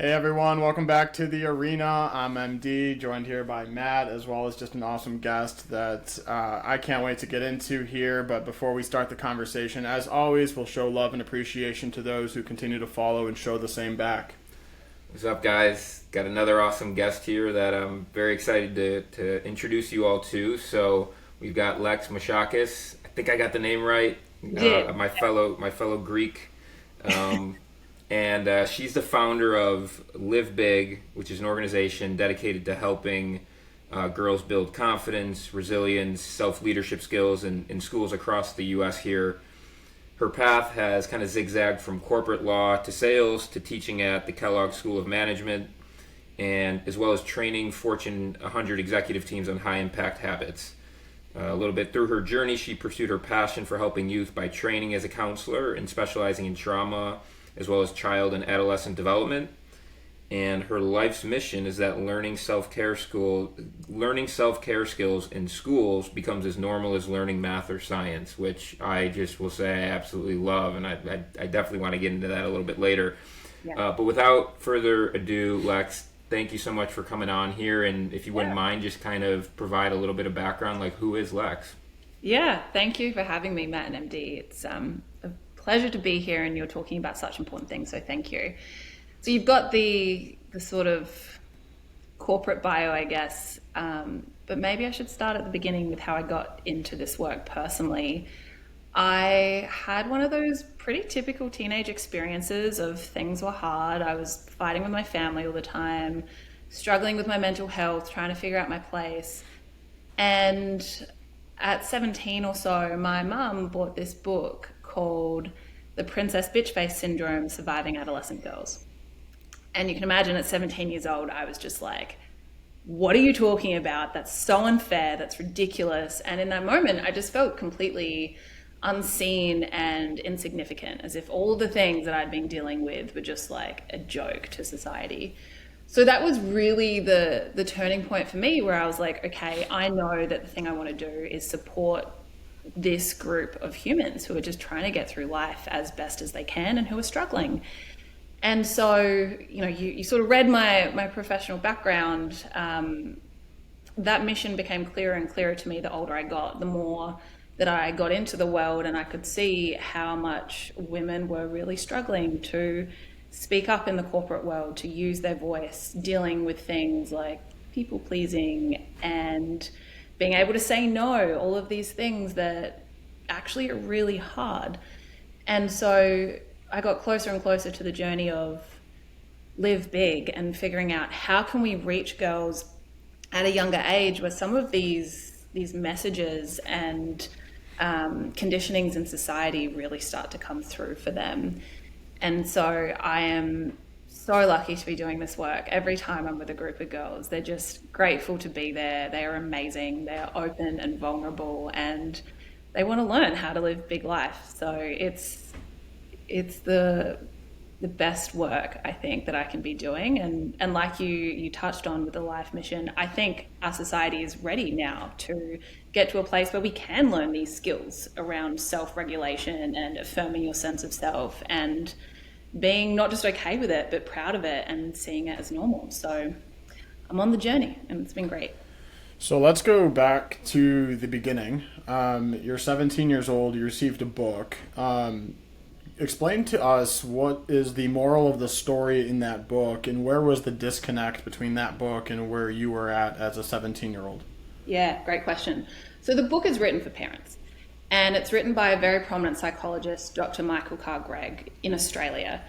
Hey everyone, welcome back to the arena. I'm MD, joined here by Matt, as well as just an awesome guest that I can't wait to get into here. But before we start the conversation, as always, we'll show love and appreciation to those who continue to follow and show the same back. What's up, guys? Got another awesome guest here that I'm very excited to introduce you all to. So we've got Lex Moschakis. I think I got the name right. Yeah. My fellow Greek. And she's the founder of Live Big, which is an organization dedicated to helping girls build confidence, resilience, self-leadership skills in schools across the U.S. here. Her path has kind of zigzagged from corporate law to sales to teaching at the Kellogg School of Management, and as well as training Fortune 100 executive teams on high-impact habits. A little bit through her journey, she pursued her passion for helping youth by training as a counselor and specializing in trauma, as well as child and adolescent development. And her life's mission is that learning self-care skills in schools becomes as normal as learning math or science, which I just will say I absolutely love, and I definitely want to get into that a little bit later. Yeah. But without further ado, Lex, thank you so much for coming on here, and if you wouldn't mind, just kind of provide a little bit of background, like who is Lex? Yeah, thank you for having me, Matt and MD. It's a pleasure to be here, and you're talking about such important things, so thank you. So you've got the sort of corporate bio, I guess, but maybe I should start at the beginning with how I got into this work personally. I had one of those pretty typical teenage experiences of things were hard. I was fighting with my family all the time, struggling with my mental health, trying to figure out my place. And at 17 or so, my mum bought this book called The Princess Bitchface Syndrome: Surviving Adolescent Girls. And you can imagine at 17 years old, I was just like, what are you talking about? That's so unfair. That's ridiculous. And in that moment, I just felt completely unseen and insignificant, as if all the things that I'd been dealing with were just like a joke to society. So that was really the turning point for me, where I was like, okay, I know that the thing I want to do is support this group of humans who are just trying to get through life as best as they can and who are struggling. And so, you sort of read my professional background. That mission became clearer and clearer to me the older I got, the more that I got into the world, and I could see how much women were really struggling to speak up in the corporate world, to use their voice, dealing with things like people pleasing and being able to say no, all of these things that actually are really hard. And so I got closer and closer to the journey of Live Big and figuring out how can we reach girls at a younger age where some of these messages and conditionings in society really start to come through for them. And so I am so lucky to be doing this work. Every time I'm with a group of girls, they're just grateful to be there. They are amazing. They are open and vulnerable, and they want to learn how to live big life. So it's the best work I think that I can be doing. And like you touched on with the life mission, I think our society is ready now to get to a place where we can learn these skills around self-regulation and affirming your sense of self and being not just okay with it, but proud of it and seeing it as normal. So I'm on the journey, and it's been great. So let's go back to the beginning. You're 17 years old, you received a book. Explain to us what is the moral of the story in that book, and where was the disconnect between that book and where you were at as a 17-year-old? Yeah, great question. So the book is written for parents, and it's written by a very prominent psychologist, Dr. Michael Carr-Gregg in Australia.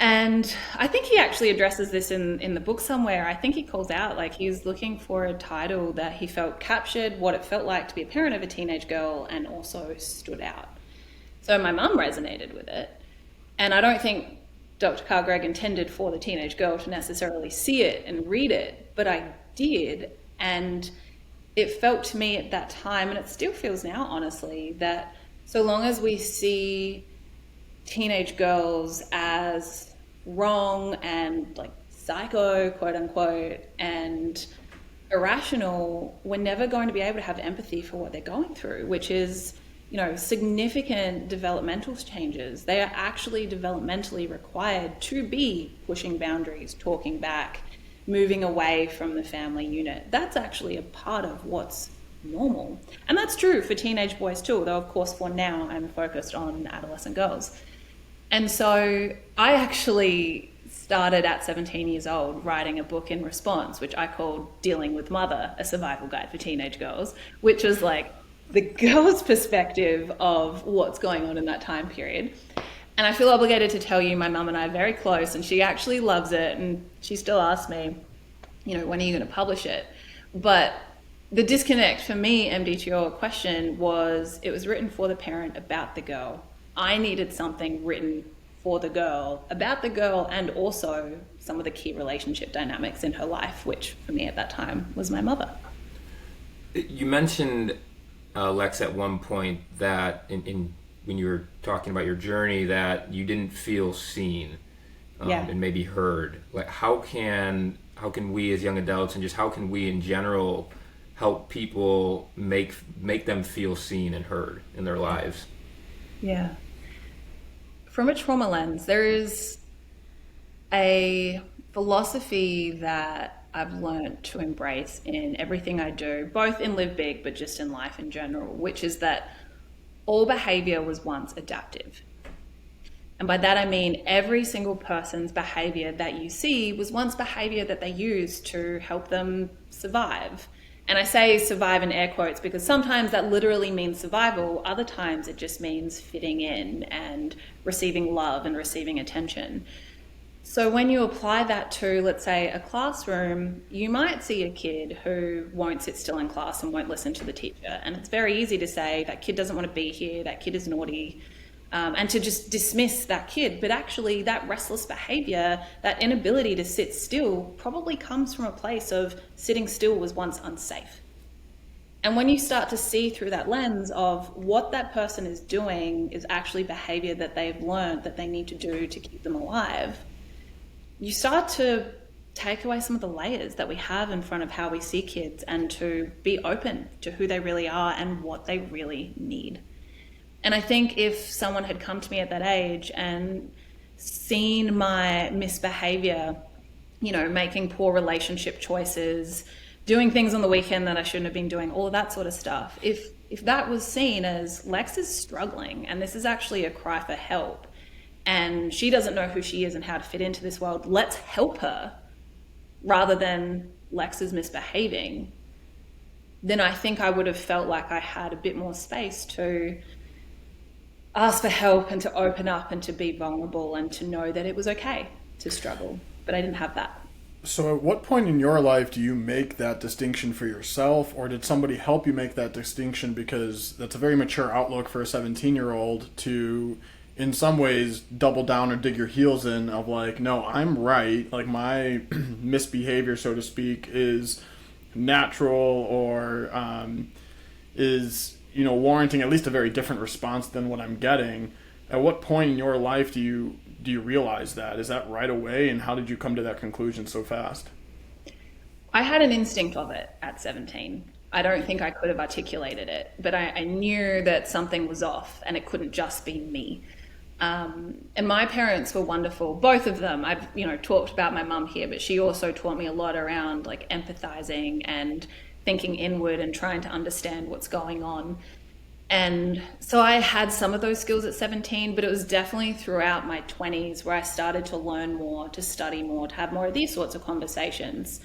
And I think he actually addresses this in the book somewhere. I think he calls out, like, he's looking for a title that he felt captured what it felt like to be a parent of a teenage girl and also stood out. So my mum resonated with it. And I don't think Dr. Carr-Gregg intended for the teenage girl to necessarily see it and read it, but I did. And it felt to me at that time, and it still feels now, honestly, that so long as we see teenage girls as wrong and like psycho, quote unquote, and irrational, we're never going to be able to have empathy for what they're going through, which is, significant developmental changes. They are actually developmentally required to be pushing boundaries, talking back, moving away from the family unit. That's actually a part of what's normal. And that's true for teenage boys too, although of course for now I'm focused on adolescent girls. And so I actually started at 17 years old writing a book in response, which I called Dealing with Mother, a survival guide for teenage girls, which was like the girl's perspective of what's going on in that time period. And I feel obligated to tell you, my mum and I are very close, and she actually loves it, and she still asks me, when are you going to publish it? But the disconnect for me, MD, to your question, was it was written for the parent about the girl. I needed something written for the girl, about the girl, and also some of the key relationship dynamics in her life, which for me at that time was my mother. You mentioned, Lex, at one point that when you were talking about your journey, that you didn't feel seen and maybe heard. Like, how can we as young adults, and just how can we in general help people make them feel seen and heard in their lives? Yeah. From a trauma lens, there is a philosophy that I've learned to embrace in everything I do, both in Live Big, but just in life in general, which is that all behavior was once adaptive. And by that I mean every single person's behavior that you see was once behavior that they used to help them survive. And I say survive in air quotes because sometimes that literally means survival. Other times it just means fitting in and receiving love and receiving attention. So when you apply that to, let's say, a classroom, you might see a kid who won't sit still in class and won't listen to the teacher. And it's very easy to say that kid doesn't want to be here, that kid is naughty, and to just dismiss that kid. But actually that restless behavior, that inability to sit still, probably comes from a place of sitting still was once unsafe. And when you start to see through that lens of what that person is doing is actually behavior that they've learned that they need to do to keep them alive, you start to take away some of the layers that we have in front of how we see kids and to be open to who they really are and what they really need. And I think if someone had come to me at that age and seen my misbehavior, making poor relationship choices, doing things on the weekend that I shouldn't have been doing, all of that sort of stuff, if that was seen as Lex is struggling and this is actually a cry for help and she doesn't know who she is and how to fit into this world, let's help her, rather than Lex is misbehaving, then I think I would have felt like I had a bit more space to ask for help and to open up and to be vulnerable and to know that it was okay to struggle. But I didn't have that. So at what point in your life do you make that distinction for yourself, or did somebody help you make that distinction? Because that's a very mature outlook for a 17-year-old to, in some ways, double down or dig your heels in of like, no, I'm right. Like my misbehavior, so to speak, is natural or is warranting at least a very different response than what I'm getting. At what point in your life do you realize that? Is that right away? And how did you come to that conclusion so fast? I had an instinct of it at 17. I don't think I could have articulated it, but I knew that something was off and it couldn't just be me. And my parents were wonderful, both of them. I've talked about my mum here, but she also taught me a lot around like empathizing and thinking inward and trying to understand what's going on. And so I had some of those skills at 17, but it was definitely throughout my 20s where I started to learn more, to study more, to have more of these sorts of conversations,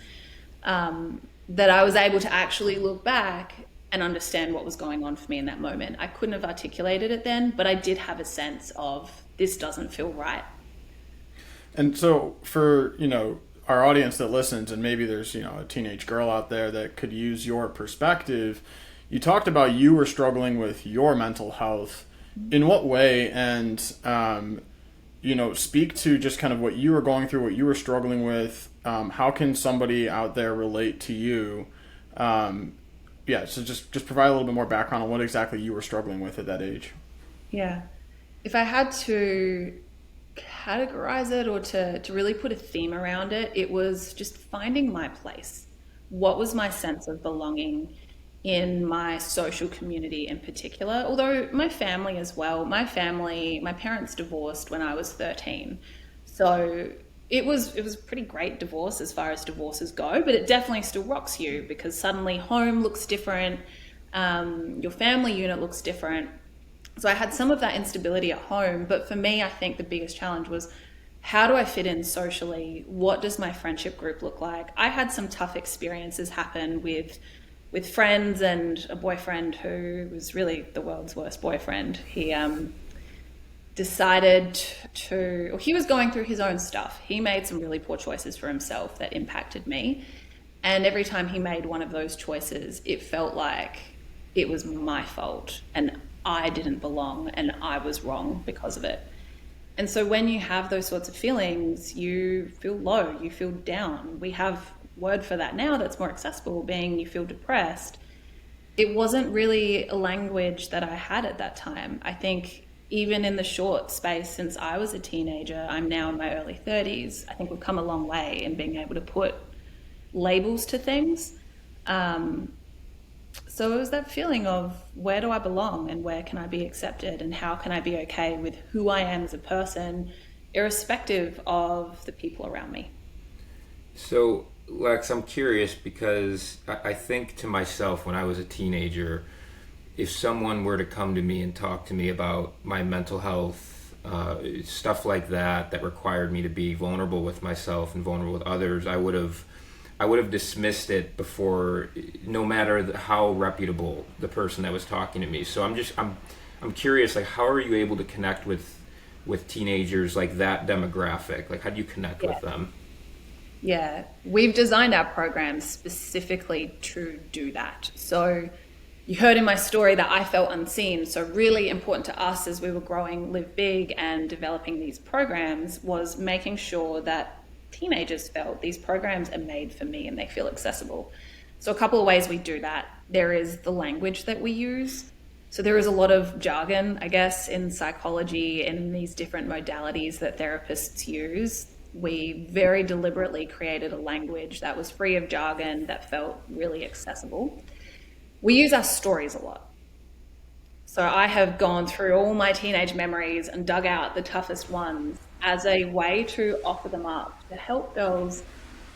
that I was able to actually look back and understand what was going on for me in that moment. I couldn't have articulated it then, but I did have a sense of this doesn't feel right. And so for, our audience that listens, and maybe there's, a teenage girl out there that could use your perspective, you talked about you were struggling with your mental health. In what way? And, speak to just kind of what you were going through, what you were struggling with. How can somebody out there relate to you? So just provide a little bit more background on what exactly you were struggling with at that age. Yeah. If I had to categorize it or to really put a theme around it, it was just finding my place. What was my sense of belonging in my social community in particular, although my family as well. My parents divorced when I was 13. So it was a pretty great divorce as far as divorces go, but it definitely still rocks you because suddenly home looks different, your family unit looks different. So I had some of that instability at home, but for me, I think the biggest challenge was how do I fit in socially? What does my friendship group look like? I had some tough experiences happen with friends and a boyfriend who was really the world's worst boyfriend. He decided to, or he was going through his own stuff. He made some really poor choices for himself that impacted me. And every time he made one of those choices, it felt like it was my fault and I didn't belong and I was wrong because of it. And so when you have those sorts of feelings, you feel low, you feel down. We have word for that now that's more accessible, being you feel depressed. It wasn't really a language that I had at that time. I think even in the short space since I was a teenager, I'm now in my early 30s, I think we've come a long way in being able to put labels to things. So it was that feeling of where do I belong and where can I be accepted and how can I be okay with who I am as a person, irrespective of the people around me. So, Lex, I'm curious because I think to myself when I was a teenager, if someone were to come to me and talk to me about my mental health, stuff like that required me to be vulnerable with myself and vulnerable with others, I would have dismissed it before, no matter how reputable the person that was talking to me. So I'm curious, like, how are you able to connect with teenagers like that demographic? Like, how do you connect with them? Yeah, we've designed our programs specifically to do that. So you heard in my story that I felt unseen. So really important to us as we were growing Live Big and developing these programs was making sure that teenagers felt these programs are made for me and they feel accessible. So a couple of ways we do that. There is the language that we use. So there is a lot of jargon, I guess, in psychology and in these different modalities that therapists use. We very deliberately created a language that was free of jargon, that felt really accessible. We use our stories a lot. So I have gone through all my teenage memories and dug out the toughest ones as a way to offer them up, to help girls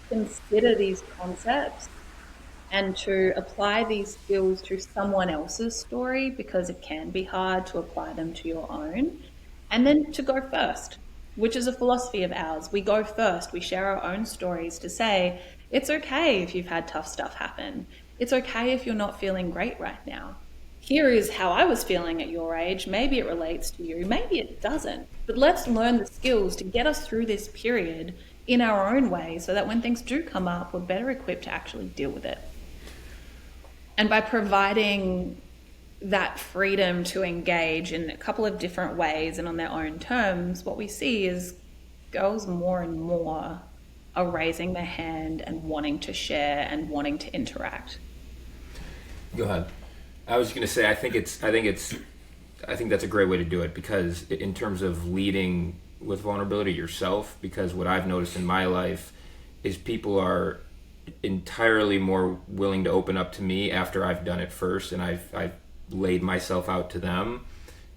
consider these concepts and to apply these skills to someone else's story, because it can be hard to apply them to your own, and then to go first, which is a philosophy of ours. We go first, we share our own stories to say, it's okay if you've had tough stuff happen. It's okay if you're not feeling great right now. Here is how I was feeling at your age. Maybe it relates to you, maybe it doesn't. But let's learn the skills to get us through this period in our own way so that when things do come up, we're better equipped to actually deal with it. And by providing that freedom to engage in a couple of different ways and on their own terms, what we see is girls more and more are raising their hand and wanting to share and wanting to interact. Go ahead. I was going to say, I think that's a great way to do it, because in terms of leading with vulnerability yourself, because what I've noticed in my life is people are entirely more willing to open up to me after I've done it first and I've laid myself out to them.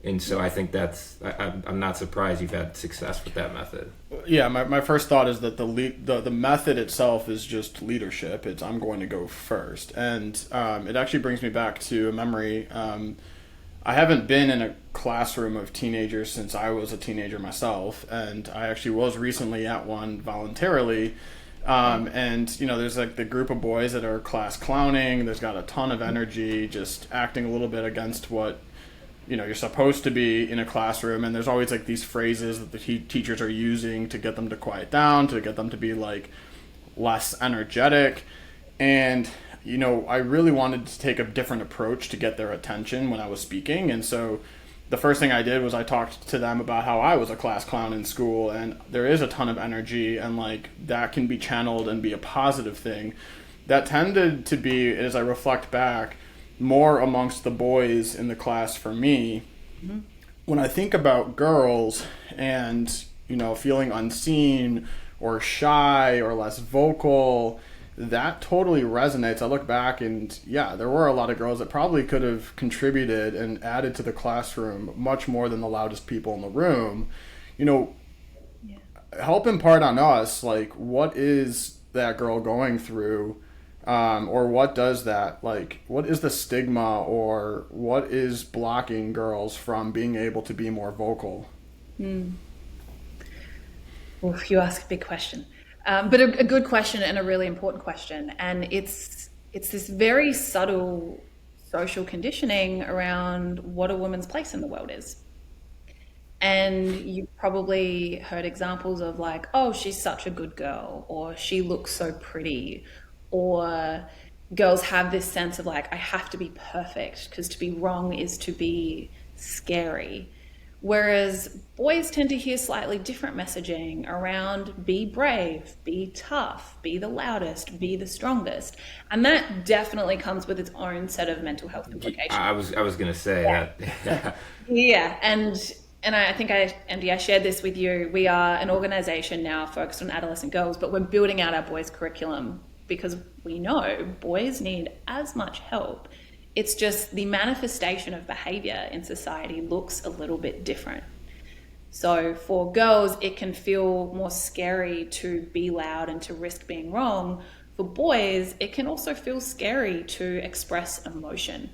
And so I think I'm not surprised you've had success with that method. Yeah, my first thought is that the method itself is just leadership. It's I'm going to go first. And it actually brings me back to a memory. I haven't been in a classroom of teenagers since I was a teenager myself. And I actually was recently at one voluntarily. And, there's like the group of boys that are class clowning. There's got a ton of energy, just acting a little bit against what you're supposed to be in a classroom, and there's always like these phrases that the teachers are using to get them to quiet down, to get them to be like less energetic. And I really wanted to take a different approach to get their attention when I was speaking. And so the first thing I did was I talked to them about how I was a class clown in school, and there is a ton of energy, and like that can be channeled and be a positive thing. That tended to be, as I reflect back, more amongst the boys in the class for me. Mm-hmm. When I think about girls and, feeling unseen or shy or less vocal, that totally resonates. I look back and yeah, there were a lot of girls that probably could have contributed and added to the classroom much more than the loudest people in the room. You know, Yeah. help impart on us, like, what is that girl going through? Or what does that, like, what is the stigma, or what is blocking girls from being able to be more vocal? Oof, you ask a big question, but a good question and a really important question. And it's this very subtle social conditioning around what a woman's place in the world is. And you've probably heard examples of like, oh, she's such a good girl, or she looks so pretty, or girls have this sense of like, I have to be perfect because to be wrong is to be scary. Whereas boys tend to hear slightly different messaging around be brave, be tough, be the loudest, be the strongest. And that definitely comes with its own set of mental health implications. I was gonna say Yeah. that. Yeah, and I think Andy, I shared this with you. We are an organization now focused on adolescent girls, but we're building out our boys' curriculum because we know boys need as much help. It's just the manifestation of behavior in society looks a little bit different. So for girls, it can feel more scary to be loud and to risk being wrong. For boys, it can also feel scary to express emotion.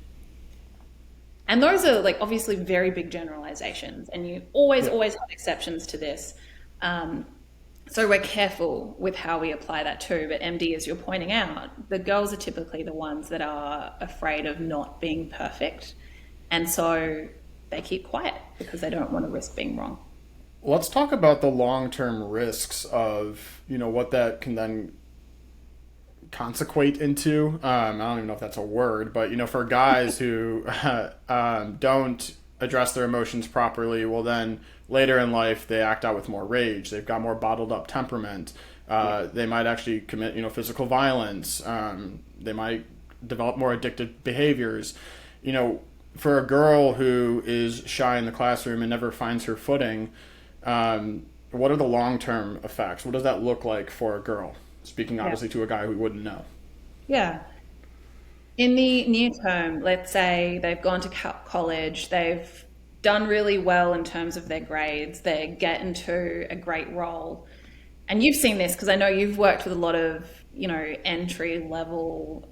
And those are like obviously very big generalizations, and you always, Yeah. always have exceptions to this. Um, so we're careful with how we apply that too. But MD, as you're pointing out, the girls are typically the ones that are afraid of not being perfect. And so they keep quiet because they don't want to risk being wrong. Let's talk about the long-term risks of, what that can then consequate into. I don't even know if that's a word, but for guys who don't address their emotions properly, well, then later in life they act out with more rage. They've got more bottled up temperament. They might actually commit, physical violence. They might develop more addictive behaviors. For a girl who is shy in the classroom and never finds her footing, what are the long-term effects? What does that look like for a girl? Speaking Yeah. obviously to a guy who wouldn't know. Yeah. In the near term, let's say they've gone to college, they've done really well in terms of their grades, they get into a great role. And you've seen this because I know you've worked with a lot of, entry level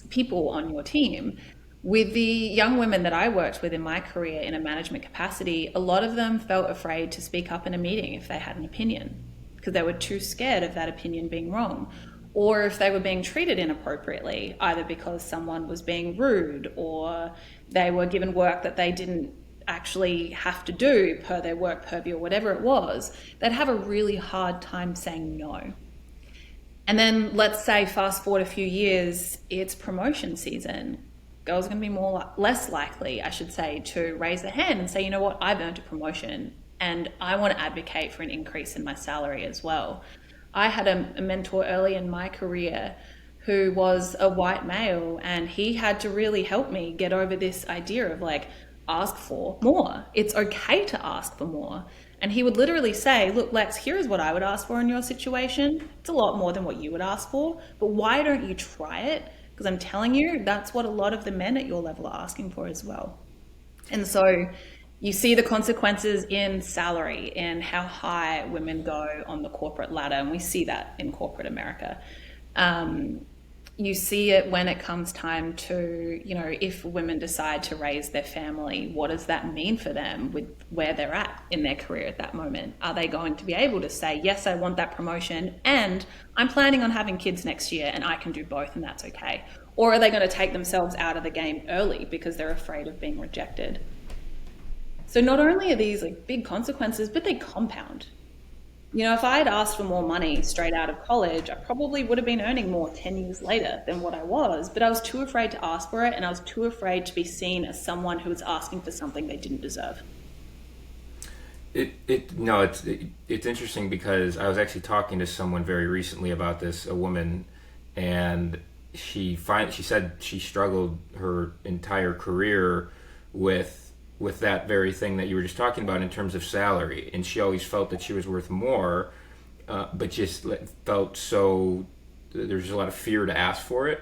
people on your team. With the young women that I worked with in my career in a management capacity, a lot of them felt afraid to speak up in a meeting if they had an opinion because they were too scared of that opinion being wrong. Or if they were being treated inappropriately, either because someone was being rude or they were given work that they didn't actually have to do per their work purview or whatever it was, they'd have a really hard time saying no. And then let's say fast forward a few years, it's promotion season. Girls are going to be less likely, I should say, to raise their hand and say, you know what, I've earned a promotion and I want to advocate for an increase in my salary as well. I had a mentor early in my career who was a white male, and he had to really help me get over this idea of like, ask for more. It's okay to ask for more. And he would literally say, look, Lex, here's what I would ask for in your situation. It's a lot more than what you would ask for, but why don't you try it? Because I'm telling you, that's what a lot of the men at your level are asking for as well. And so you see the consequences in salary and how high women go on the corporate ladder. And we see that in corporate America. You see it when it comes time to, if women decide to raise their family, what does that mean for them with where they're at in their career at that moment? Are they going to be able to say, yes, I want that promotion and I'm planning on having kids next year and I can do both and that's okay? Or are they going to take themselves out of the game early because they're afraid of being rejected? So not only are these like big consequences, but they compound. If I had asked for more money straight out of college, I probably would have been earning more 10 years later than what I was, but I was too afraid to ask for it, and I was too afraid to be seen as someone who was asking for something they didn't deserve. It's interesting because I was actually talking to someone very recently about this, a woman, and she said she struggled her entire career with that very thing that you were just talking about in terms of salary, and she always felt that she was worth more, but just felt so there's just a lot of fear to ask for it.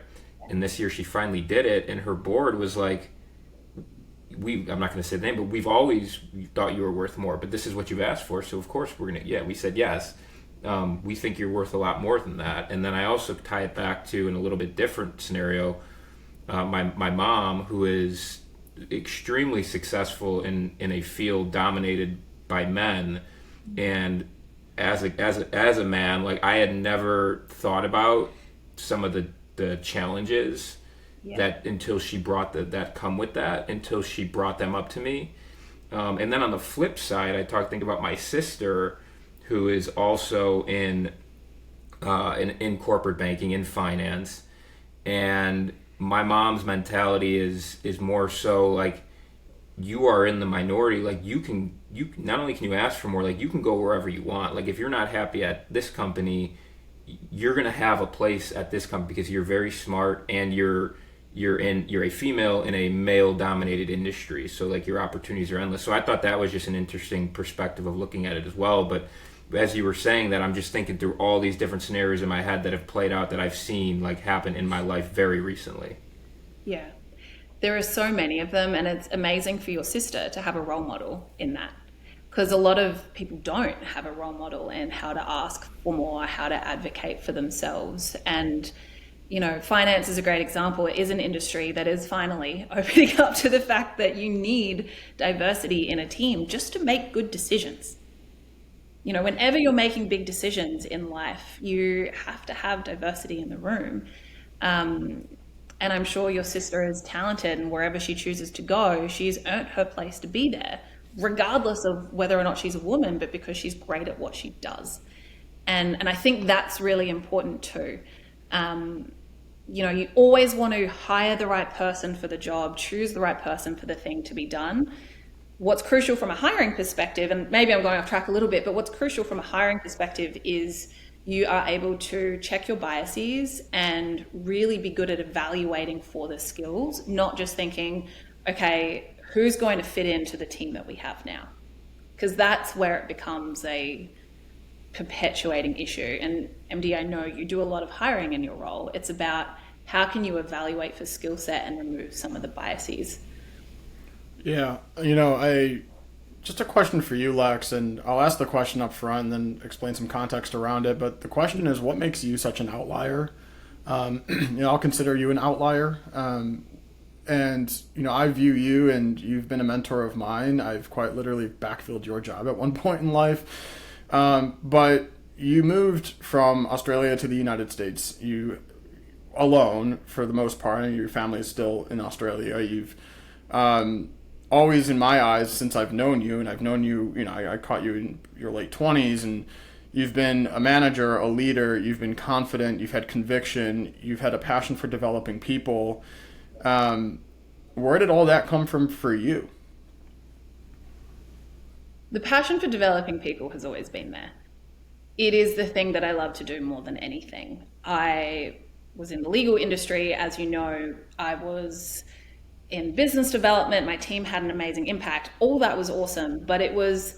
And this year she finally did it, and her board was like, I'm not going to say the name, but we've always thought you were worth more, but this is what you've asked for, so of course we're going to, we said yes. We think you're worth a lot more than that. And then I also tie it back to, in a little bit different scenario, my mom, who is extremely successful in a field dominated by men, and as a man, like, I had never thought about some of the challenges that until she brought that come with that, until she brought them up to me. And then on the flip side, think about my sister, who is also in corporate banking, in finance, and my mom's mentality is more so like, you are in the minority. Like, you not only can you ask for more, like, you can go wherever you want. Like, if you're not happy at this company, you're gonna have a place at this company because you're very smart and you're a female in a male dominated industry. So, like, your opportunities are endless. So I thought that was just an interesting perspective of looking at it as well. But as you were saying that, I'm just thinking through all these different scenarios in my head that have played out, that I've seen, like, happen in my life very recently. Yeah. There are so many of them, and it's amazing for your sister to have a role model in that, because a lot of people don't have a role model in how to ask for more, how to advocate for themselves. And, you know, finance is a great example. It is an industry that is finally opening up to the fact that you need diversity in a team just to make good decisions. You know, whenever you're making big decisions in life, you have to have diversity in the room. And I'm sure your sister is talented, and wherever she chooses to go, she's earned her place to be there, regardless of whether or not she's a woman, but because she's great at what she does. And I think that's really important too. You know, you always want to hire the right person for the job, choose the right person for the thing to be done. What's crucial from a hiring perspective, and maybe I'm going off track a little bit, but what's crucial from a hiring perspective is you are able to check your biases and really be good at evaluating for the skills, not just thinking, okay, who's going to fit into the team that we have now? Because that's where it becomes a perpetuating issue. And MD, I know you do a lot of hiring in your role. It's about how can you evaluate for skill set and remove some of the biases. Yeah, you know, just a question for you, Lex, and I'll ask the question up front and then explain some context around it. But the question is, what makes you such an outlier? You know, I'll consider you an outlier. And, you know, I view you, and you've been a mentor of mine. I've quite literally backfilled your job at one point in life. But you moved from Australia to the United States. You alone, for the most part, and your family is still in Australia. You've always, in my eyes, since I've known you, and I've known you, you know, I caught you in your late 20s, and you've been a manager, a leader, you've been confident, you've had conviction, you've had a passion for developing people. Where did all that come from for you? The passion for developing people has always been there. It is the thing that I love to do more than anything. I was in the legal industry, as you know. I was in business development. My team had an amazing impact. All that was awesome, but it was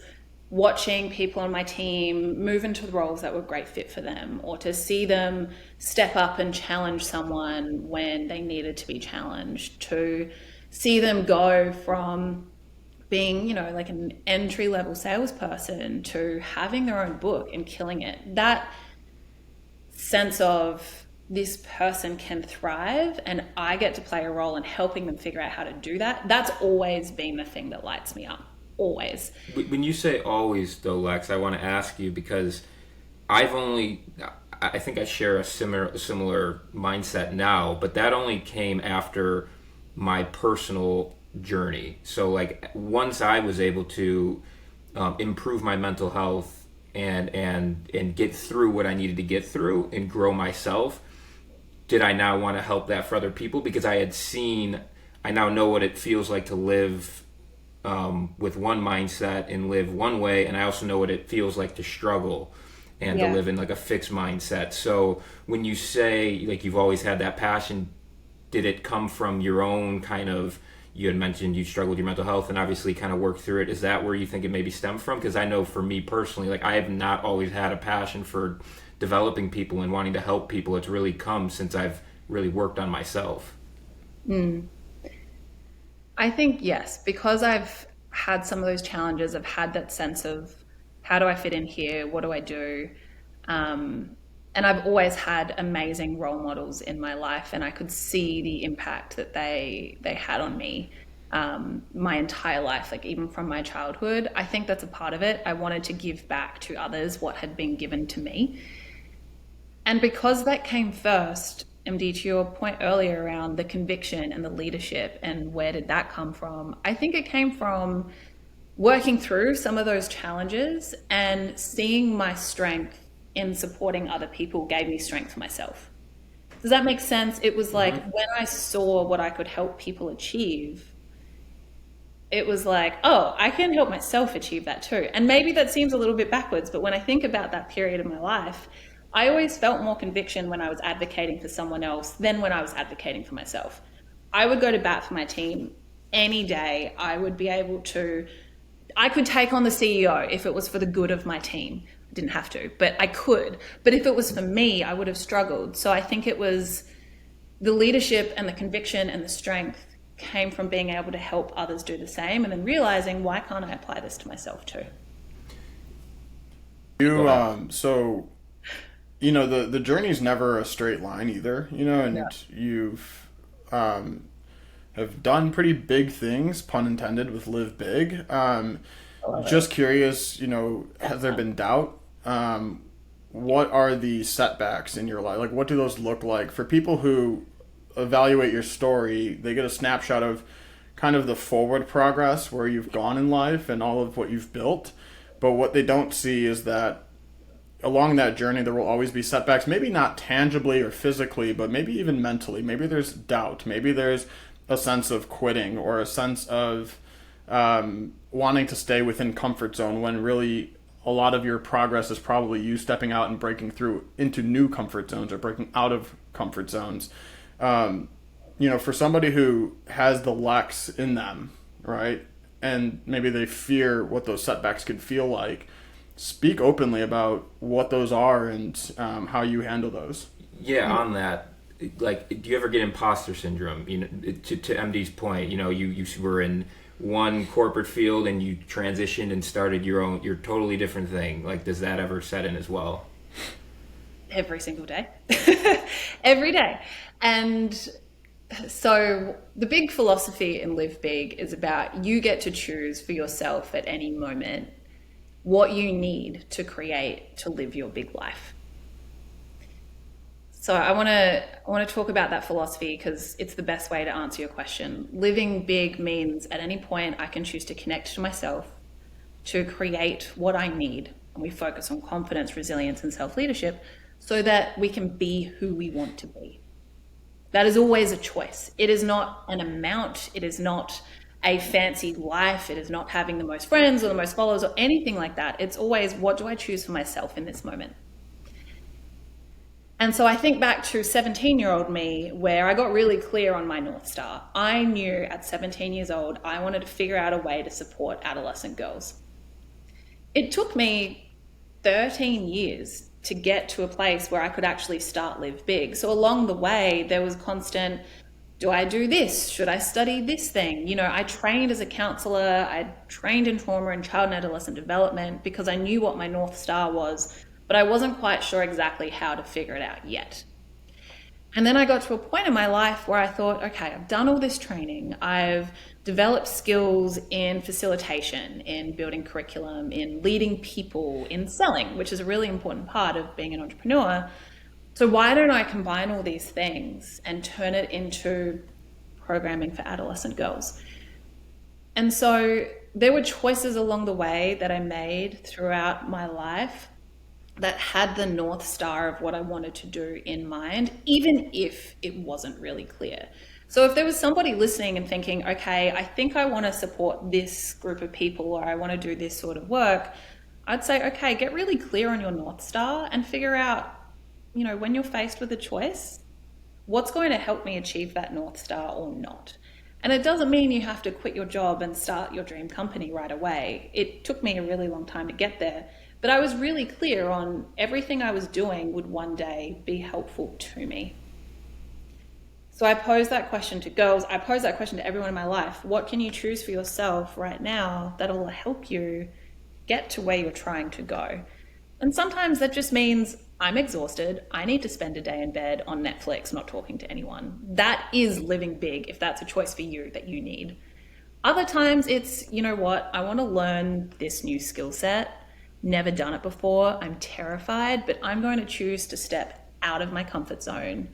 watching people on my team move into the roles that were a great fit for them, or to see them step up and challenge someone when they needed to be challenged, to see them go from being, you know, like an entry-level salesperson to having their own book and killing it. That sense of this person can thrive and I get to play a role in helping them figure out how to do that, that's always been the thing that lights me up. Always. When you say always, though, Lex, I want to ask you, because I think I share a similar mindset now, but that only came after my personal journey. So, like, once I was able to improve my mental health and get through what I needed to get through and grow myself, did I now want to help that for other people? Because I now know what it feels like to live with one mindset and live one way, and I also know what it feels like to struggle and to live in like a fixed mindset. So when you say like you've always had that passion, did it come from your own kind of you had mentioned you struggled with your mental health and obviously kind of worked through it. Is that where you think it maybe stemmed from? Because I know for me personally, like I have not always had a passion for developing people and wanting to help people. It's really come since I've really worked on myself. I think yes, because I've had some of those challenges. I've had that sense of how do I fit in here? What do I do? And I've always had amazing role models in my life, and I could see the impact that they had on me my entire life, like even from my childhood. I think that's a part of it. I wanted to give back to others what had been given to me. And because that came first, MD, to your point earlier around the conviction and the leadership and where did that come from? I think it came from working through some of those challenges and seeing my strength in supporting other people gave me strength for myself. Does that make sense? It was like when I saw what I could help people achieve, it was like, oh, I can help myself achieve that too. And maybe that seems a little bit backwards, but when I think about that period of my life, I always felt more conviction when I was advocating for someone else than when I was advocating for myself. I would go to bat for my team any day. I could take on the CEO if it was for the good of my team. I didn't have to, but I could. But if it was for me, I would have struggled. So I think it was the leadership and the conviction and the strength came from being able to help others do the same and then realizing, why can't I apply this to myself too? The journey's never a straight line either, and you've have done pretty big things, pun intended, with Live Big. Just curious, has there been doubt? What are the setbacks in your life? Like, what do those look like? For people who evaluate your story, they get a snapshot of kind of the forward progress where you've gone in life and all of what you've built. But what they don't see is that along that journey, there will always be setbacks, maybe not tangibly or physically, but maybe even mentally. Maybe there's doubt. Maybe there's a sense of quitting or a sense of wanting to stay within comfort zone when really a lot of your progress is probably you stepping out and breaking through into new comfort zones or breaking out of comfort zones. For somebody who has the Lex in them, right, and maybe they fear what those setbacks could feel like, speak openly about what those are and how you handle those. Yeah, on that, like, do you ever get imposter syndrome? To MD's point, you were in one corporate field and you transitioned and started your totally different thing. Like, does that ever set in as well? Every single day. Every day. And so the big philosophy in Live Big is about you get to choose for yourself at any moment what you need to live your big life. So I want to talk about that philosophy because it's the best way to answer your question. Living big means at any point I can choose to connect to myself, to create what I need, and we focus on confidence, resilience, and self-leadership so that we can be who we want to be. That is always a choice. It is not an amount. It is not a fancy life. It is not having the most friends or the most followers or anything like that. It's always, what do I choose for myself in this moment? And so I think back to 17-year-old me, where I got really clear on my North Star. I knew at 17 years old, I wanted to figure out a way to support adolescent girls. It took me 13 years to get to a place where I could actually start Live Big. So along the way, there was constant, do I do this? Should I study this thing? I trained as a counselor. I trained in trauma and child and adolescent development because I knew what my North Star was, but I wasn't quite sure exactly how to figure it out yet. And then I got to a point in my life where I thought, okay, I've done all this training. I've developed skills in facilitation, in building curriculum, in leading people, in selling, which is a really important part of being an entrepreneur. So why don't I combine all these things and turn it into programming for adolescent girls? And so there were choices along the way that I made throughout my life that had the North Star of what I wanted to do in mind, even if it wasn't really clear. So if there was somebody listening and thinking, okay, I think I want to support this group of people or I want to do this sort of work, I'd say, okay, get really clear on your North Star and figure out, when you're faced with a choice, what's going to help me achieve that North Star or not? And it doesn't mean you have to quit your job and start your dream company right away. It took me a really long time to get there, but I was really clear on everything I was doing would one day be helpful to me. So I pose that question to girls. I pose that question to everyone in my life. What can you choose for yourself right now that'll help you get to where you're trying to go? And sometimes that just means I'm exhausted. I need to spend a day in bed on Netflix, not talking to anyone. That is living big if that's a choice for you that you need. Other times it's, you know what, I want to learn this new skill set. Never done it before. I'm terrified, but I'm going to choose to step out of my comfort zone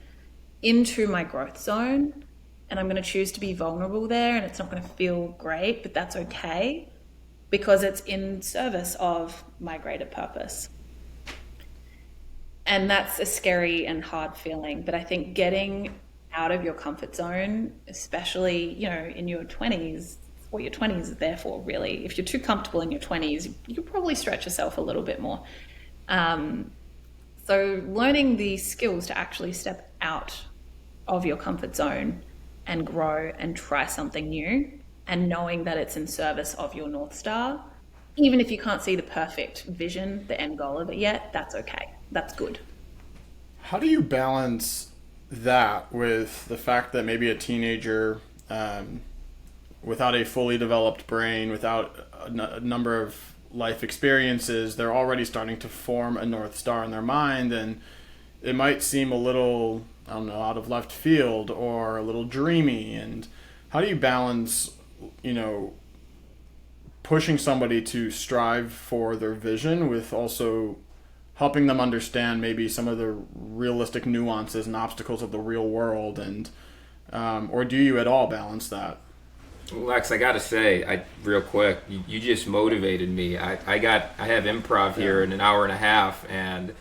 into my growth zone, and I'm going to choose to be vulnerable there, and it's not going to feel great, but that's okay because it's in service of my greater purpose. And that's a scary and hard feeling, but I think getting out of your comfort zone, especially, you know, in your 20s, what your 20s is there for, really. If you're too comfortable in your 20s, you could probably stretch yourself a little bit more. So learning the skills to actually step out of your comfort zone and grow and try something new, and knowing that it's in service of your North Star, even if you can't see the perfect vision, the end goal of it yet, that's okay. That's good. How do you balance that with the fact that maybe a teenager, without a fully developed brain, without a number of life experiences, they're already starting to form a North Star in their mind, and it might seem a little, I don't know, out of left field or a little dreamy. And how do you balance, you know, pushing somebody to strive for their vision with also helping them understand maybe some of the realistic nuances and obstacles of the real world, and or do you at all balance that? Lex, I gotta say, real quick, you just motivated me. I have improv here in an hour and a half, and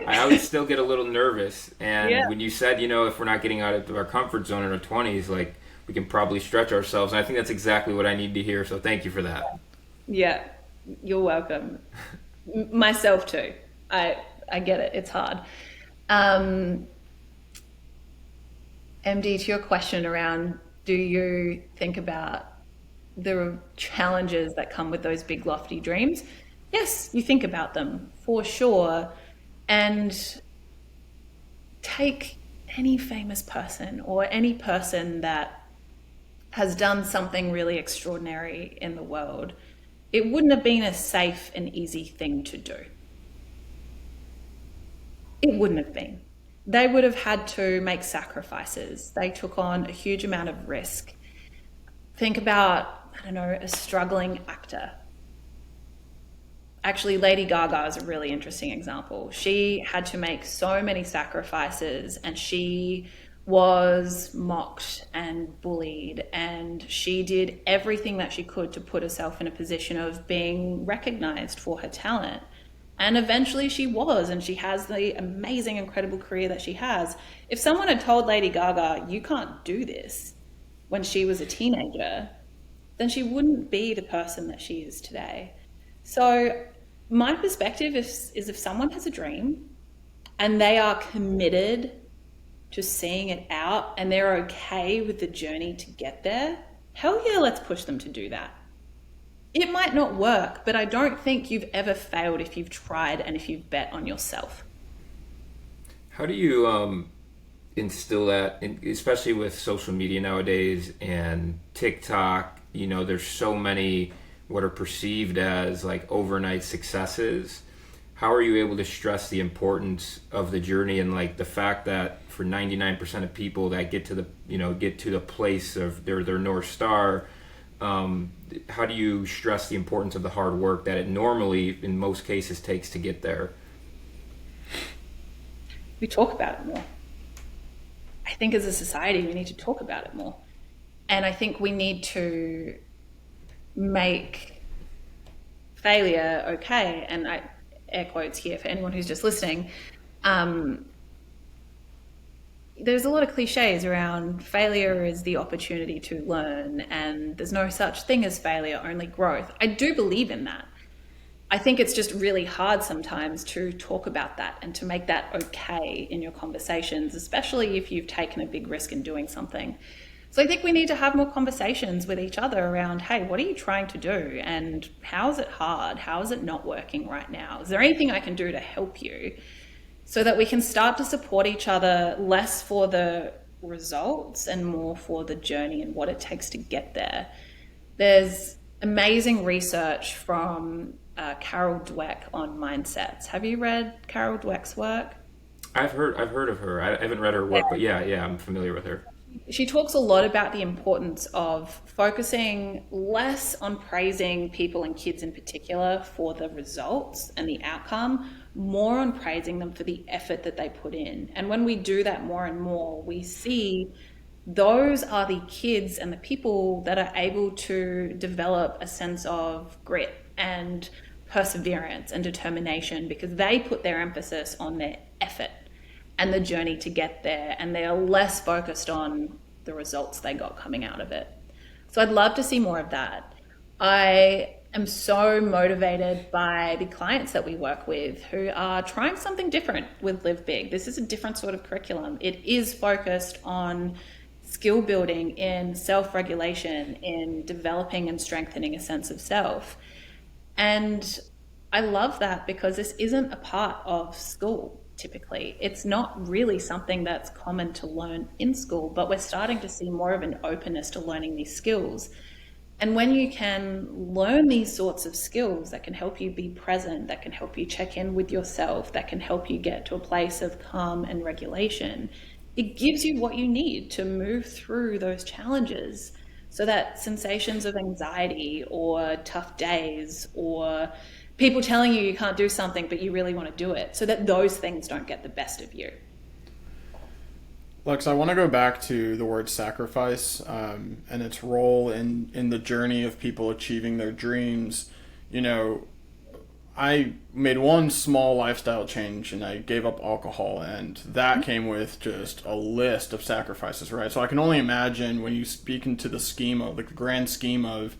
I always still get a little nervous. And when you said, you know, if we're not getting out of our comfort zone in our 20s, like, we can probably stretch ourselves. And I think that's exactly what I need to hear. So thank you for that. Yeah, you're welcome. Myself too. I get it. It's hard. MD, to your question around, do you think about the challenges that come with those big lofty dreams? Yes, you think about them for sure. And take any famous person or any person that has done something really extraordinary in the world. It wouldn't have been a safe and easy thing to do. It wouldn't have been. They would have had to make sacrifices. They took on a huge amount of risk. Think about, I don't know, a struggling actor. Actually, Lady Gaga is a really interesting example. She had to make so many sacrifices, and she was mocked and bullied, and she did everything that she could to put herself in a position of being recognized for her talent. And eventually she was, and she has the amazing, incredible career that she has. If someone had told Lady Gaga, you can't do this, when she was a teenager, then she wouldn't be the person that she is today. So my perspective is if someone has a dream and they are committed to seeing it out and they're okay with the journey to get there, hell yeah, let's push them to do that. It might not work, but I don't think you've ever failed if you've tried and if you've bet on yourself. How do you instill that, especially with social media nowadays and TikTok? You know, there's so many what are perceived as like overnight successes. How are you able to stress the importance of the journey and like the fact that for 99% of people that get to the place of their North Star, how do you stress the importance of the hard work that it normally, in most cases, takes to get there? We talk about it more. I think as a society, we need to talk about it more. And I think we need to make failure okay. And I air quotes here for anyone who's just listening. There's a lot of cliches around failure is the opportunity to learn, and there's no such thing as failure, only growth. I do believe in that. I think it's just really hard sometimes to talk about that and to make that okay in your conversations, especially if you've taken a big risk in doing something. So I think we need to have more conversations with each other around, hey, what are you trying to do? And how is it hard? How is it not working right now? Is there anything I can do to help you? So that we can start to support each other less for the results and more for the journey and what it takes to get there. There's amazing research from Carol Dweck on mindsets. Have you read Carol Dweck's work? I've heard of her. I haven't read her work, but yeah, I'm familiar with her. She talks a lot about the importance of focusing less on praising people and kids in particular for the results and the outcome, more on praising them for the effort that they put in. And when we do that more and more, we see those are the kids and the people that are able to develop a sense of grit and perseverance and determination, because they put their emphasis on their effort and the journey to get there, and they are less focused on the results they got coming out of it. So I'd love to see more of that. I am so motivated by the clients that we work with who are trying something different with Live Big. This is a different sort of curriculum. It is focused on skill building in self-regulation, in developing and strengthening a sense of self. And I love that because this isn't a part of school. Typically, it's not really something that's common to learn in school, but we're starting to see more of an openness to learning these skills. And when you can learn these sorts of skills that can help you be present, that can help you check in with yourself, that can help you get to a place of calm and regulation, it gives you what you need to move through those challenges, so that sensations of anxiety or tough days or people telling you can't do something but you really want to do it, so that those things don't get the best of you. Lex, I want to go back to the word sacrifice and its role in the journey of people achieving their dreams. You know, I made one small lifestyle change and I gave up alcohol, and that came with just a list of sacrifices, right? So I can only imagine when you speak into the scheme of, like, the grand scheme of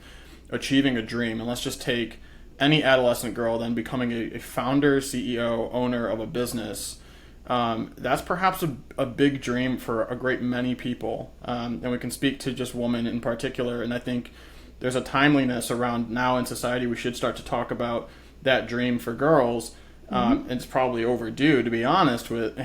achieving a dream, and let's just take any adolescent girl then becoming a founder, CEO, owner of a business. That's perhaps a big dream for a great many people. And we can speak to just women in particular. And I think there's a timeliness around now in society. We should start to talk about that dream for girls. It's probably overdue, to be honest with,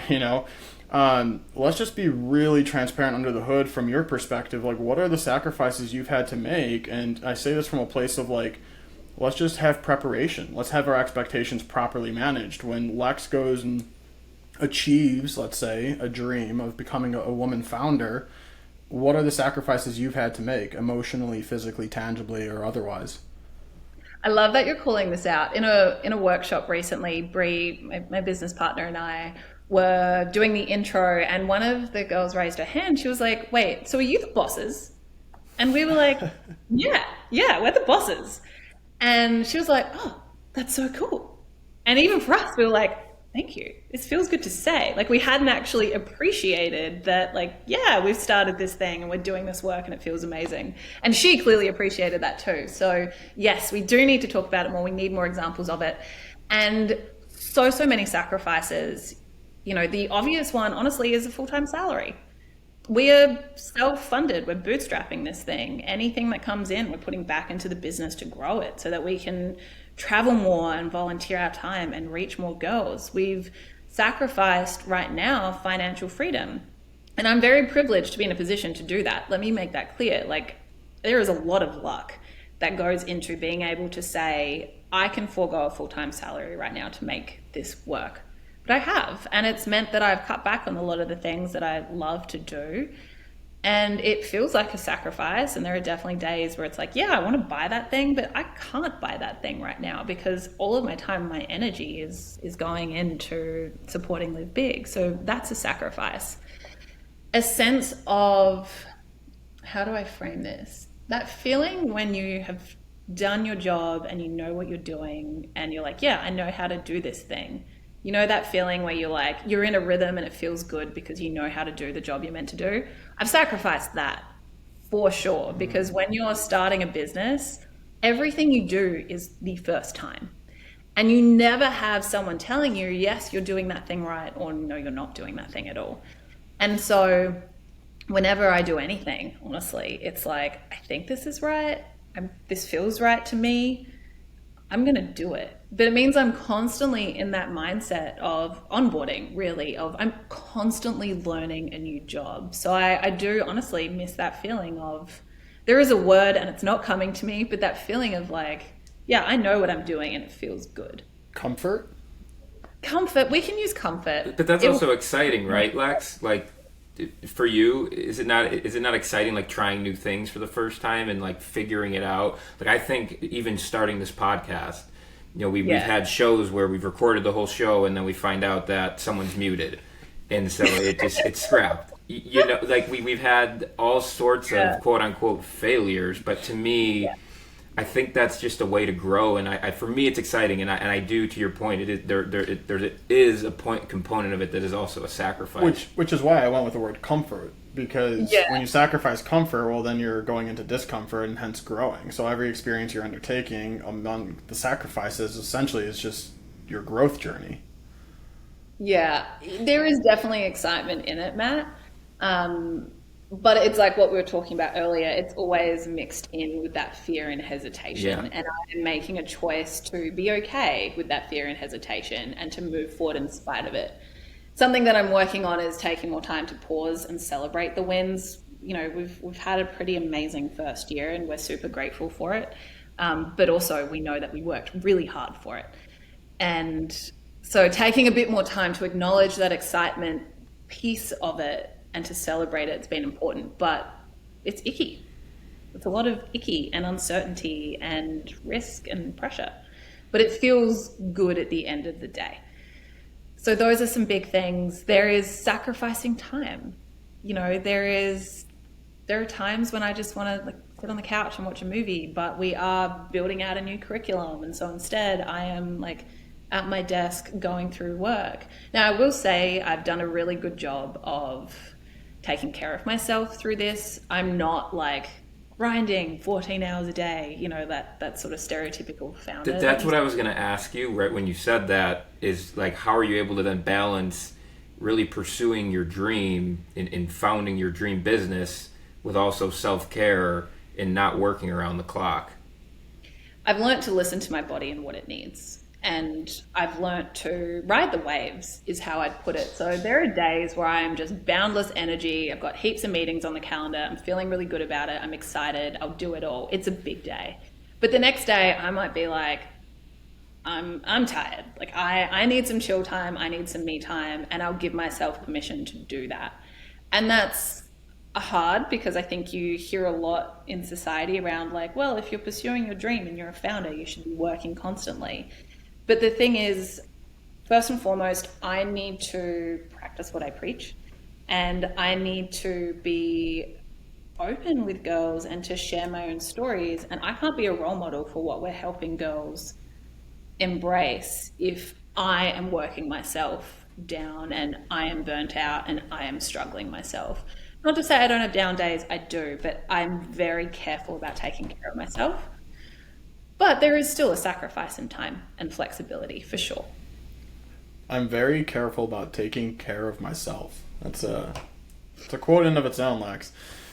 let's just be really transparent under the hood from your perspective. Like, what are the sacrifices you've had to make? And I say this from a place of, like, let's just have preparation. Let's have our expectations properly managed. When Lex goes and achieves, let's say, a dream of becoming a woman founder, what are the sacrifices you've had to make emotionally, physically, tangibly, or otherwise? I love that you're calling this out. In a workshop recently, Bree, my business partner, and I were doing the intro, and one of the girls raised her hand. She was like, wait, so are you the bosses? And we were like, yeah, we're the bosses. And she was like, oh, that's so cool. And even for us, we were like, thank you. This feels good to say. Like, we hadn't actually appreciated that, like, yeah, we've started this thing and we're doing this work and it feels amazing. And she clearly appreciated that too. So yes, we do need to talk about it more. We need more examples of it. And so many sacrifices. The obvious one, honestly, is a full-time salary. We are self-funded. We're bootstrapping this thing. Anything that comes in, we're putting back into the business to grow it so that we can travel more and volunteer our time and reach more girls. We've sacrificed right now financial freedom. And I'm very privileged to be in a position to do that. Let me make that clear. Like, there is a lot of luck that goes into being able to say, I can forego a full-time salary right now to make this work. But I have, and it's meant that I've cut back on a lot of the things that I love to do. And it feels like a sacrifice. And there are definitely days where it's like, yeah, I want to buy that thing, but I can't buy that thing right now because all of my time, my energy is going into supporting Live Big. So that's a sacrifice. A sense of, how do I frame this? That feeling when you have done your job and you know what you're doing and you're like, yeah, I know how to do this thing. You know that feeling where you're in a rhythm and it feels good because you know how to do the job you're meant to do? I've sacrificed that for sure, because when you're starting a business, everything you do is the first time. And you never have someone telling you, yes, you're doing that thing right, or no, you're not doing that thing at all. And so whenever I do anything, honestly, it's like, I think this is right. This feels right to me. I'm going to do it. But it means I'm constantly in that mindset of onboarding, really, of I'm constantly learning a new job. So I do honestly miss that feeling of there is a word and it's not coming to me, but that feeling of like, yeah, I know what I'm doing and it feels good. Comfort? Comfort, we can use comfort. But that's also exciting, right, Lex? Like, for you, is it not exciting, like trying new things for the first time and like figuring it out? Like, I think even starting this podcast, we've had shows where we've recorded the whole show and then we find out that someone's muted, and so it's scrapped. Like we've had all sorts of quote unquote failures, but to me. I think that's just a way to grow, and for me, it's exciting, and I do, to your point, there is a component of it that is also a sacrifice. Which is why I went with the word comfort, because when you sacrifice comfort, well, then you're going into discomfort and hence growing. So every experience you're undertaking among the sacrifices essentially is just your growth journey. Yeah, there is definitely excitement in it, Matt. But it's like what we were talking about earlier. It's always mixed in with that fear and hesitation. And I'm making a choice to be okay with that fear and hesitation and to move forward in spite of it. Something that I'm working on is taking more time to pause and celebrate the wins. We've had a pretty amazing first year and we're super grateful for it. But also we know that we worked really hard for it. And so taking a bit more time to acknowledge that excitement piece of it and to celebrate it's been important, but it's icky. It's a lot of icky and uncertainty and risk and pressure, but it feels good at the end of the day. So those are some big things. There is sacrificing time. There are times when I just want to sit on the couch and watch a movie, but we are building out a new curriculum. And so instead I am at my desk going through work. Now I will say I've done a really good job of taking care of myself through this. I'm not grinding 14 hours a day, that sort of stereotypical founder. That's what I was going to ask you right when you said that, is how are you able to then balance really pursuing your dream in founding your dream business with also self-care and not working around the clock? I've learned to listen to my body and what it needs. And I've learnt to ride the waves, is how I'd put it. So there are days where I am just boundless energy. I've got heaps of meetings on the calendar. I'm feeling really good about it. I'm excited. I'll do it all. It's a big day. But the next day I might be like, I'm tired. I need some chill time. I need some me time. And I'll give myself permission to do that. And that's hard because I think you hear a lot in society around well, if you're pursuing your dream and you're a founder, you should be working constantly. But the thing is, first and foremost, I need to practice what I preach, and I need to be open with girls and to share my own stories. And I can't be a role model for what we're helping girls embrace if I am working myself down and I am burnt out and I am struggling myself. Not to say I don't have down days, I do, but I'm very careful about taking care of myself. But there is still a sacrifice in time and flexibility, for sure. I'm very careful about taking care of myself. It's a quote in of its own, Lex.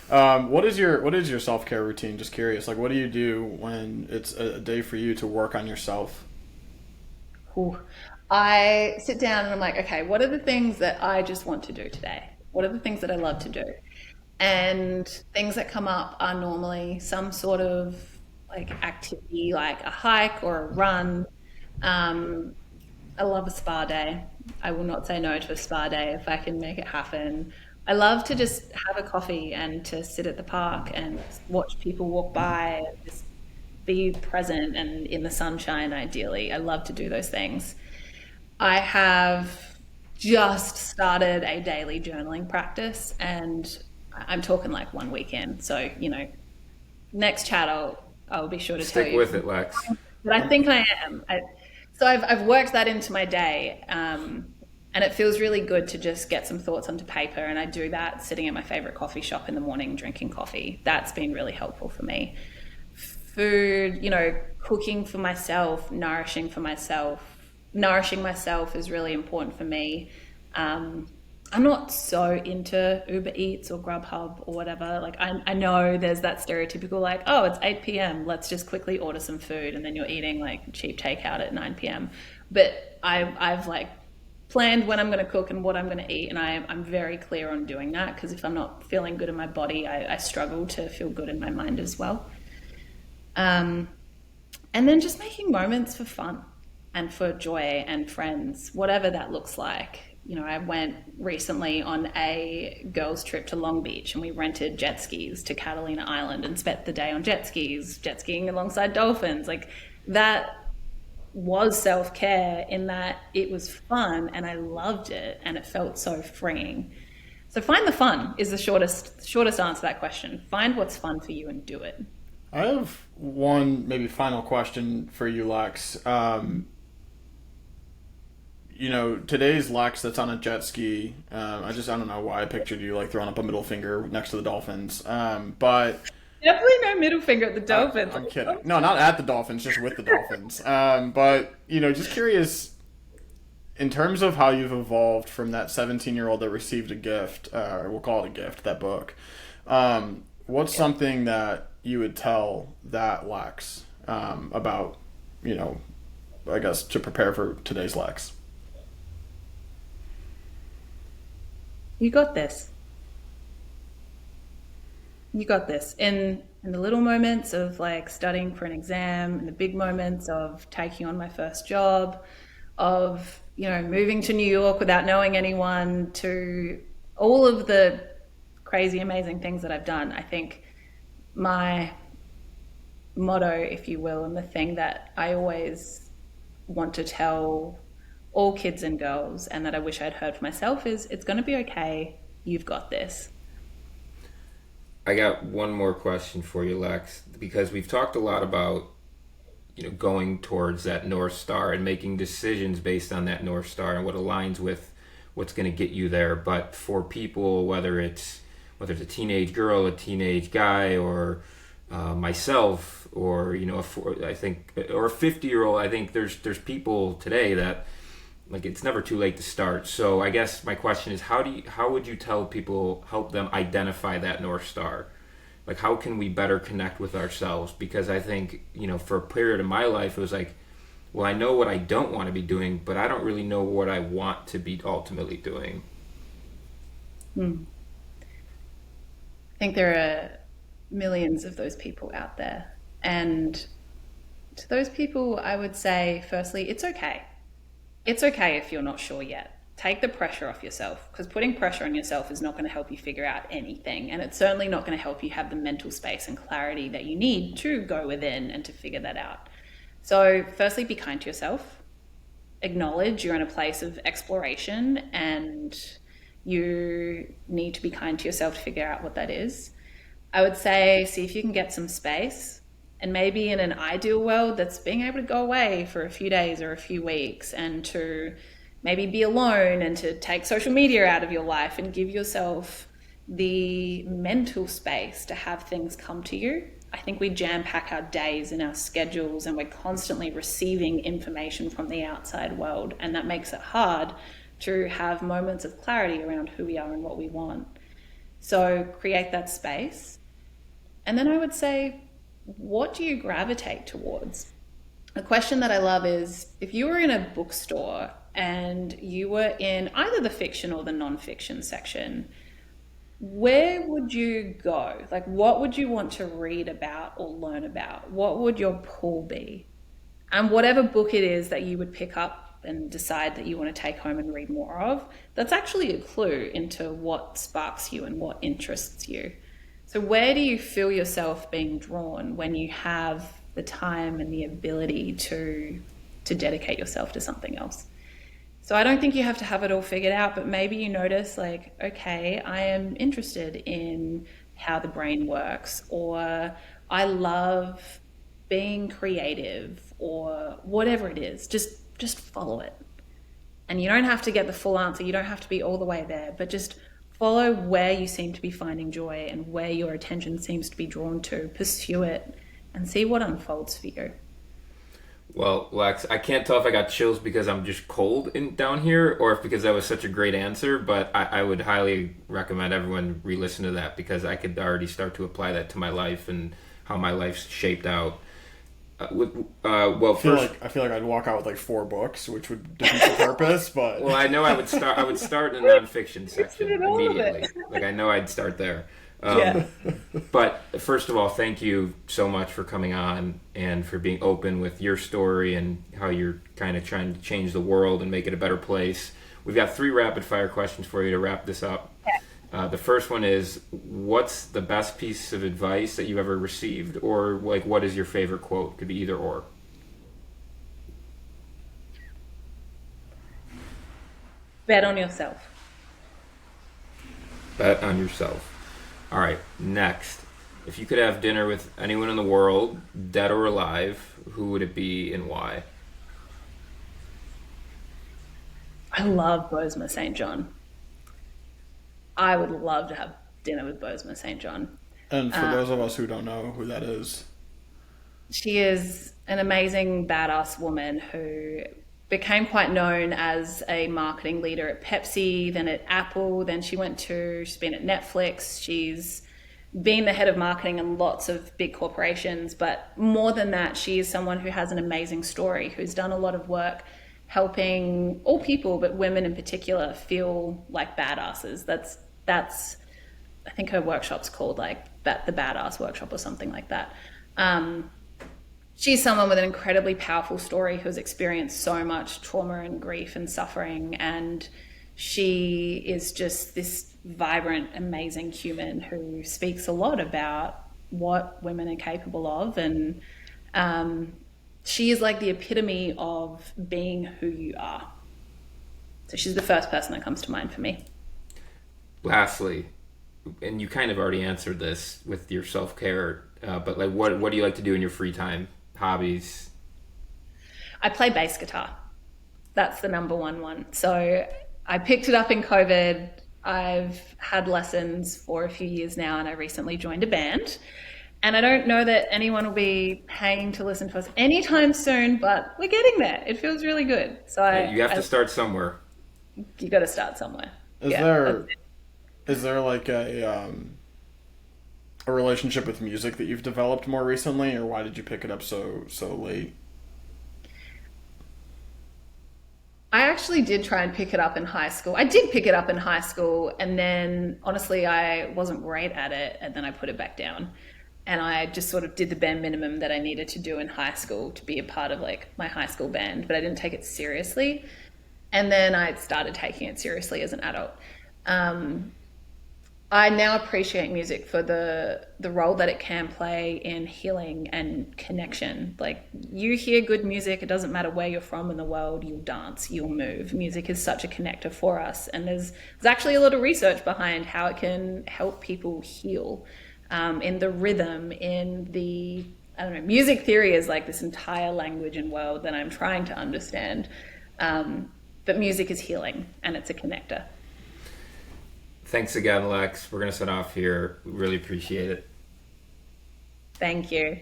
What is your self-care routine? Just curious. What do you do when it's a day for you to work on yourself? Ooh. I sit down and I'm like, okay, what are the things that I just want to do today? What are the things that I love to do? And things that come up are normally some sort of activity, like a hike or a run. I love a spa day. I will not say no to a spa day if I can make it happen. I love to just have a coffee and to sit at the park and watch people walk by and just be present and in the sunshine, ideally. I love to do those things. I have just started a daily journaling practice, and I'm talking 1 weekend. So, next chat I'll be sure to tell you. Stick with it, Lex. But I think I am. So I've worked that into my day, and it feels really good to just get some thoughts onto paper. And I do that sitting at my favorite coffee shop in the morning, drinking coffee. That's been really helpful for me. Food, cooking for myself, nourishing myself is really important for me. I'm not so into Uber Eats or Grubhub or whatever. Like I know there's that stereotypical like, oh, it's 8 p.m. Let's just quickly order some food and then you're eating like cheap takeout at 9 p.m. But I've like planned when I'm going to cook and what I'm going to eat, and I'm very clear on doing that because if I'm not feeling good in my body, I struggle to feel good in my mind as well. Um, and then just making moments for fun and for joy and friends, whatever that looks like. You know, I went recently on a girls' trip to Long Beach and we rented jet skis to Catalina Island and spent the day on jet skis, jet skiing alongside dolphins. Like that was self-care in that it was fun and I loved it and it felt so freeing. So find the fun is the shortest answer to that question. Find what's fun for you and do it. I have one maybe final question for you, Lex. Today's Lex that's on a jet ski. I don't know why I pictured you like throwing up a middle finger next to the dolphins. But Definitely no middle finger at the dolphins. I'm kidding. No, not at the dolphins, just with the dolphins. Just curious in terms of how you've evolved from that 17-year-old that received a gift, or we'll call it a gift, that book. What's something that you would tell that Lex about, I guess, to prepare for today's Lex? You got this. You got this. In the little moments of like studying for an exam, in the big moments of taking on my first job, of moving to New York without knowing anyone, to all of the crazy, amazing things that I've done. I think my motto, if you will, and the thing that I always want to tell all kids and girls, and that I wish I'd heard for myself, is it's going to be okay. You've got this. I got one more question for you, Lex, because we've talked a lot about going towards that North Star and making decisions based on that North Star and what aligns with what's going to get you there. But for people, whether it's a teenage girl, a teenage guy, or myself, or I think, or a 50-year-old, I think there's people today that like it's never too late to start. So I guess my question is, how would you tell people, help them identify that North Star? Like how can we better connect with ourselves? Because I think, for a period of my life, it was like, well, I know what I don't want to be doing, but I don't really know what I want to be ultimately doing. Hmm. I think there are millions of those people out there. And to those people, I would say, firstly, it's okay. It's okay if you're not sure yet. Take the pressure off yourself, because putting pressure on yourself is not going to help you figure out anything. And it's certainly not going to help you have the mental space and clarity that you need to go within and to figure that out. So firstly, be kind to yourself. Acknowledge you're in a place of exploration and you need to be kind to yourself to figure out what that is. I would say, see if you can get some space. And maybe in an ideal world, that's being able to go away for a few days or a few weeks and to maybe be alone and to take social media out of your life and give yourself the mental space to have things come to you. I think we jam pack our days and our schedules and we're constantly receiving information from the outside world. And that makes it hard to have moments of clarity around who we are and what we want. So create that space. And then I would say, what do you gravitate towards? A question that I love is, if you were in a bookstore and you were in either the fiction or the non-fiction section, where would you go? Like, what would you want to read about or learn about? What would your pull be? And whatever book it is that you would pick up and decide that you want to take home and read more of, that's actually a clue into what sparks you and what interests you. So where do you feel yourself being drawn when you have the time and the ability to dedicate yourself to something else? So I don't think you have to have it all figured out, but maybe you notice like, okay, I am interested in how the brain works, or I love being creative, or whatever it is. Just follow it. And you don't have to get the full answer. You don't have to be all the way there, but just follow where you seem to be finding joy and where your attention seems to be drawn to. Pursue it and see what unfolds for you. Well, Lex, I can't tell if I got chills because I'm just cold down here or if because that was such a great answer, but I would highly recommend everyone re-listen to that because I could already start to apply that to my life and how my life's shaped out. I feel like I'd walk out with like 4 books, which would defeat the purpose. But well, I know I would start. I would start in the nonfiction section immediately. Like I know I'd start there. Yeah. But first of all, thank you so much for coming on and for being open with your story and how you're kind of trying to change the world and make it a better place. We've got 3 rapid fire questions for you to wrap this up. The first one is, what's the best piece of advice that you've ever received? Or like, what is your favorite quote? Could be either or. Bet on yourself. Bet on yourself. All right, next. If you could have dinner with anyone in the world, dead or alive, who would it be and why? I love Bosma St. John. I would love to have dinner with Bosma St. John. and for those of us who don't know who that is, She is an amazing, badass woman who became quite known as a marketing leader at Pepsi, then at Apple, then she's been at Netflix. She's been the head of marketing in lots of big corporations, but more than that, she is someone who has an amazing story, who's done a lot of work helping all people, but women in particular, feel like badasses. That's I think her workshop's called like the Badass Workshop or something like that. She's someone with an incredibly powerful story who has experienced so much trauma and grief and suffering, and she is just this vibrant, amazing human who speaks a lot about what women are capable of, and she is like the epitome of being who you are. So she's the first person that comes to mind for me. Lastly, and you kind of already answered this with your self-care, but like what do you like to do in your free time? Hobbies? I play bass guitar. That's the number one. So I picked it up in COVID. I've had lessons for a few years now, and I recently joined a band. And I don't know that anyone will be paying to listen to us anytime soon, but we're getting there. It feels really good. So You have to start somewhere. You got to start somewhere. Is there like a relationship with music that you've developed more recently, or why did you pick it up so late? I actually did try and pick it up in high school. I did pick it up in high school, and then honestly, I wasn't great at it, and then I put it back down. And I just sort of did the bare minimum that I needed to do in high school to be a part of like my high school band, but I didn't take it seriously. And then I started taking it seriously as an adult. I now appreciate music for the role that it can play in healing and connection. Like, you hear good music, it doesn't matter where you're from in the world, you'll dance, you'll move. Music is such a connector for us, and there's actually a lot of research behind how it can help people heal, in the rhythm, in the, I don't know, music theory is like this entire language and world that I'm trying to understand. But music is healing, and it's a connector. Thanks again, Lex. We're going to set off here. We really appreciate it. Thank you.